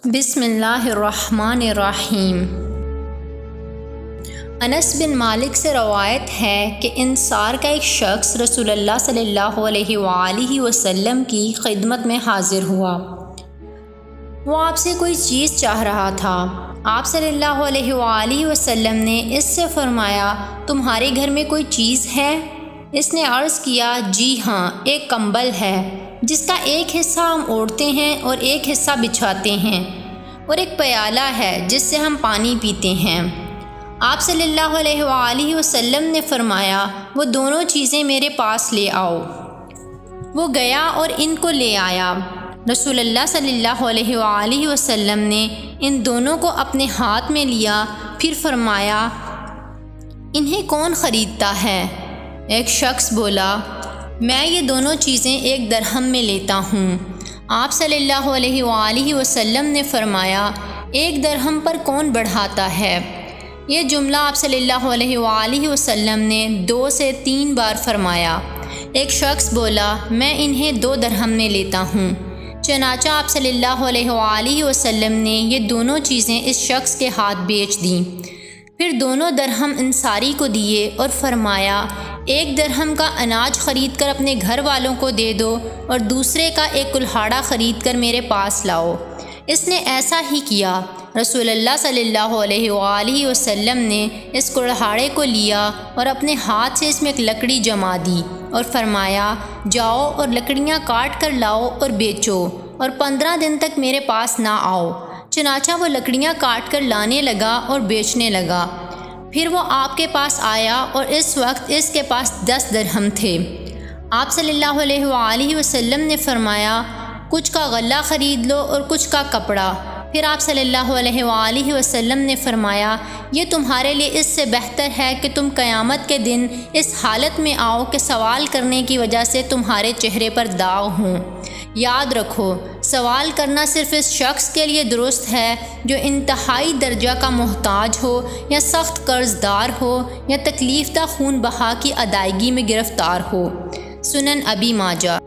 بسم اللہ الرحمن الرحیم۔ انس بن مالک سے روایت ہے کہ انصار کا ایک شخص رسول اللہ صلی اللہ علیہ وآلہ وسلم کی خدمت میں حاضر ہوا۔ وہ آپ سے کوئی چیز چاہ رہا تھا۔ آپ صلی اللہ علیہ وآلہ وسلم نے اس سے فرمایا، تمہارے گھر میں کوئی چیز ہے؟ اس نے عرض کیا، جی ہاں، ایک کمبل ہے جس کا ایک حصہ ہم اوڑھتے ہیں اور ایک حصہ بچھاتے ہیں، اور ایک پیالہ ہے جس سے ہم پانی پیتے ہیں۔ آپ صلی اللہ علیہ وآلہ وسلم نے فرمایا، وہ دونوں چیزیں میرے پاس لے آؤ۔ وہ گیا اور ان کو لے آیا۔ رسول اللہ صلی اللہ علیہ وآلہ وسلم نے ان دونوں کو اپنے ہاتھ میں لیا، پھر فرمایا، انہیں کون خریدتا ہے؟ ایک شخص بولا، میں یہ دونوں چیزیں 1 درہم میں لیتا ہوں۔ آپ صلی اللہ علیہ وآلہ وسلم نے فرمایا، 1 درہم پر کون بڑھاتا ہے؟ یہ جملہ آپ صلی اللہ علیہ وآلہ وسلم نے 2 سے 3 بار فرمایا۔ ایک شخص بولا، میں انہیں 2 درہم میں لیتا ہوں۔ چنانچہ آپ صلی اللہ علیہ وآلہ وسلم نے یہ دونوں چیزیں اس شخص کے ہاتھ بیچ دیں۔ پھر 2 درہم انصاری کو دیے اور فرمایا، 1 درہم کا اناج خرید کر اپنے گھر والوں کو دے دو اور دوسرے کا ایک کلہاڑا خرید کر میرے پاس لاؤ۔ اس نے ایسا ہی کیا۔ رسول اللہ صلی اللہ علیہ وآلہ وسلم نے اس کلہاڑے کو لیا اور اپنے ہاتھ سے اس میں ایک لکڑی جما دی اور فرمایا، جاؤ اور لکڑیاں کاٹ کر لاؤ اور بیچو، اور 15 دن تک میرے پاس نہ آؤ۔ چنانچہ وہ لکڑیاں کاٹ کر لانے لگا اور بیچنے لگا۔ پھر وہ آپ کے پاس آیا اور اس وقت اس کے پاس 10 درہم تھے۔ آپ صلی اللہ علیہ وآلہ وسلم نے فرمایا، کچھ کا غلہ خرید لو اور کچھ کا کپڑا۔ پھر آپ صلی اللہ علیہ وآلہ وسلم نے فرمایا، یہ تمہارے لیے اس سے بہتر ہے کہ تم قیامت کے دن اس حالت میں آؤ کہ سوال کرنے کی وجہ سے تمہارے چہرے پر داغ ہوں۔ یاد رکھو، سوال کرنا صرف اس شخص کے لیے درست ہے جو انتہائی درجہ کا محتاج ہو، یا سخت قرض دار ہو، یا تکلیف دہ خون بہا کی ادائیگی میں گرفتار ہو۔ سنن ابی ماجہ۔